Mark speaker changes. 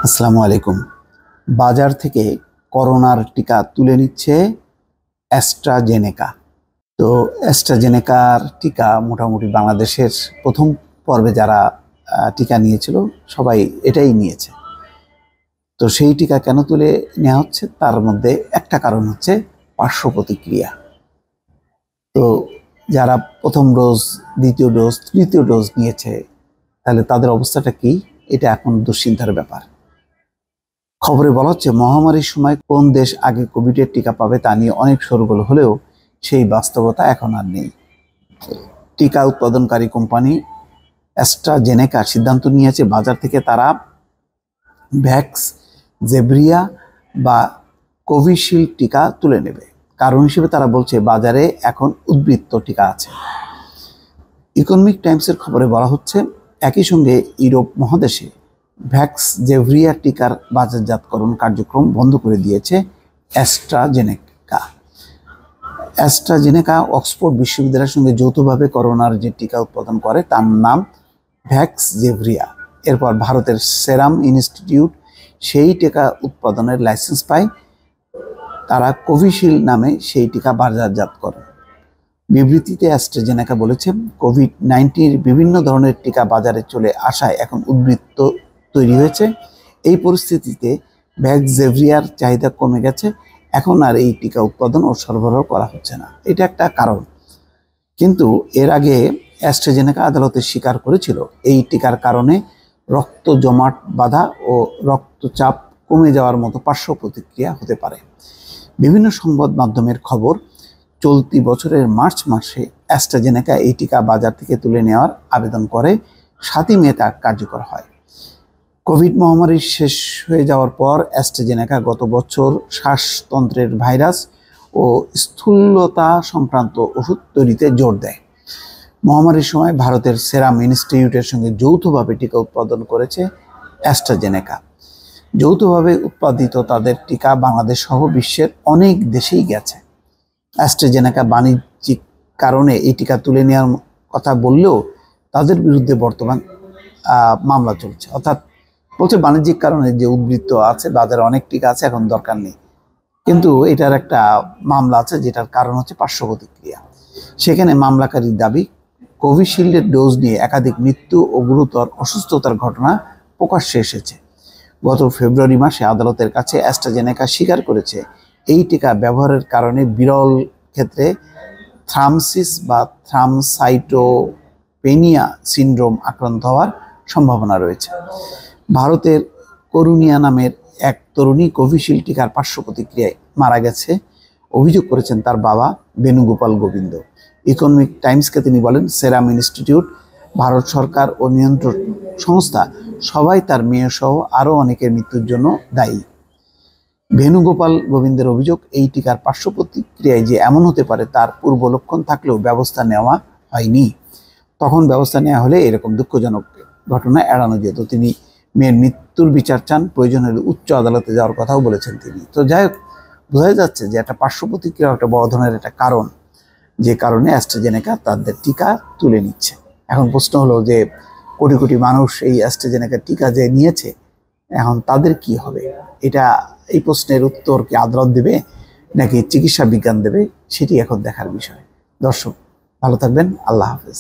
Speaker 1: আসসালামু আলাইকুম। বাজার থেকে করোনার টিকা তুলে নিচ্ছে অ্যাস্ট্রাজেনেকা। তো অ্যাস্ট্রাজেনেকার টিকা মোটামুটি বাংলাদেশের প্রথম পর্বে যারা টিকা নিয়েছিল সবাই এটাই নিয়েছে। তো সেই টিকা কেন তুলে নেওয়া হচ্ছে, তার মধ্যে একটা কারণ হচ্ছে পার্শ্ব প্রতিক্রিয়া। তো যারা প্রথম ডোজ, দ্বিতীয় ডোজ, তৃতীয় ডোজ নিয়েছে, তাহলে তাদের অবস্থাটা কি, এটা এখন দুশ্চিন্তার ব্যাপার। খবরে বলা হচ্ছে মহামারীর সময় কোন দেশ আগে কোভিডের টিকা পাবে তা নিয়ে অনেক শোরগোল হলেও সেই বাস্তবতা এখন আর নেই। টিকা উৎপাদনকারী কোম্পানি অ্যাস্ট্রাজেনেকা সিদ্ধান্ত নিয়েছে বাজার থেকে তারা ভ্যাক্স জেভরিয়া বা কোভিশিল্ড টিকা তুলে নেবে। কারণ হিসেবে তারা বলছে বাজারে এখন উদ্বৃত্ত টিকা আছে। ইকোনমিক টাইমসের খবরে বলা হচ্ছে একই সঙ্গে ইউরোপ মহাদেশে ভ্যাক্স জেভরিয়া টিকার বাজারজাতকরণ কার্যক্রম বন্ধ করে দিয়েছে অ্যাস্ট্রাজেনেকা। অ্যাস্ট্রাজেনেকা অক্সফোর্ড বিশ্ববিদ্যালয়ের সঙ্গে যৌথভাবে করোনার যে টিকা উৎপাদন করে তার নাম ভ্যাক্স জেভরিয়া। এরপর ভারতের সেরাম ইনস্টিটিউট সেই টিকা উৎপাদনের লাইসেন্স পায়। তারা কোভিশিল্ড নামে সেই টিকা বাজারজাত করে। বিবৃতিতে অ্যাস্ট্রাজেনেকা বলেছে কোভিড-19 বিভিন্ন ধরনের টিকা বাজারে চলে আসায় এখন উদ্বৃত্ত তৈরি হয়েছে। এই পরিস্থিতিতে ভ্যাক্সজেভিয়ার চাহিদা কমে গেছে, এখন আর এই টিকা উৎপাদন ও সরবরাহ করা হচ্ছে না। এটা একটা কারণ। কিন্তু এর আগে অ্যাস্ট্রাজেনেকা আদালতে স্বীকার করেছিল এই টিকার কারণে রক্ত জমাট বাঁধা ও রক্তচাপ কমে যাওয়ার মতো পার্শ্ব প্রতিক্রিয়া হতে পারে। বিভিন্ন সংবাদ মাধ্যমের খবর, চলতি বছরের মার্চ মাসে অ্যাস্ট্রাজেনেকা এই টিকা বাজার থেকে তুলে নেওয়ার আবেদন করে। 7 মে তা কার্যকর হয়। কোভিড মহামারী শেষ হয়ে যাওয়ার পর অ্যাস্ট্রাজেনেকা গত বছর শ্বাসতন্ত্রের ভাইরাস ও স্থূলতা সংক্রান্ত ওষুধ তৈরিতে জোর দেয়। মহামারীর সময় ভারতের সেরাম ইনস্টিটিউটের সঙ্গে যৌথভাবে টিকা উৎপাদন করেছে অ্যাস্ট্রাজেনেকা। যৌথভাবে উৎপাদিত তাদের টিকা বাংলাদেশ সহ বিশ্বের অনেক দেশেই গেছে। অ্যাস্ট্রাজেনেকা বাণিজ্যিক কারণে এই টিকা তুলে নেওয়ার কথা বললেও তাদের বিরুদ্ধে বর্তমান মামলা চলছে। অর্থাৎ বলছে বাণিজ্যিক কারণে যে উদ্বৃত্ত আছে, বাজারে অনেক টিকা আছে, এখন দরকার নেই। কিন্তু এটার একটা মামলা আছে, যেটার কারণ হচ্ছে পার্শ্ব প্রতিক্রিয়া। সেখানে মামলাকারীর দাবি কোভিশিল্ডের ডোজ নিয়ে একাধিক মৃত্যু ও গুরুতর অসুস্থতার ঘটনা প্রকাশ্যে এসেছে। গত ফেব্রুয়ারি মাসে আদালতের কাছে অ্যাস্ট্রাজেনেকা স্বীকার করেছে এই টিকা ব্যবহারের কারণে বিরল ক্ষেত্রে থ্রামসিস বা থ্রামসাইটোপেনিয়া সিন্ড্রোম আক্রান্ত হওয়ার সম্ভাবনা রয়েছে। ভারতের করুনিয়া নামের এক তরুণী কোভিশিল্ড টিকার পার্শ্ব প্রতিক্রিয়ায় মারা গেছে অভিযোগ করেছেন তার বাবা বেণুগোপাল গোবিন্দ। ইকোনমিক টাইমসকে তিনি বলেন, সেরাম ইনস্টিটিউট, ভারত সরকার ও নিয়ন্ত্রণ সংস্থা সবাই তার মেয়েসহ আরও অনেকের মৃত্যুর জন্য দায়ী। বেণুগোপাল গোবিন্দের অভিযোগ, এই টিকার পার্শ্ব প্রতিক্রিয়ায় যে এমন হতে পারে তার পূর্ব লক্ষণ থাকলেও ব্যবস্থা নেওয়া হয়নি। তখন ব্যবস্থা নেওয়া হলে এরকম দুঃখজনক ঘটনা এড়ানো যেত। তিনি মেয়ের মৃত্যুর বিচার চান, প্রয়োজন হলে উচ্চ আদালতে যাওয়ার কথাও বলেছেন তিনি। তো যাই হোক, বোঝা যাচ্ছে যে একটা পার্শ্ব প্রতিক্রিয়া একটা বড় ধরনের একটা কারণ, যে কারণে অ্যাস্ট্রাজেনেকা তাদের টিকা তুলে নিচ্ছে। এখন প্রশ্ন হলো যে কোটি কোটি মানুষ এই অ্যাস্ট্রাজেনেকা টিকা যে নিয়েছে, এখন তাদের কি হবে? এটা, এই প্রশ্নের উত্তর কি আদালত দেবে নাকি চিকিৎসা বিজ্ঞান দেবে, সেটি এখন দেখার বিষয়। দর্শক ভালো থাকবেন, আল্লাহ হাফেজ।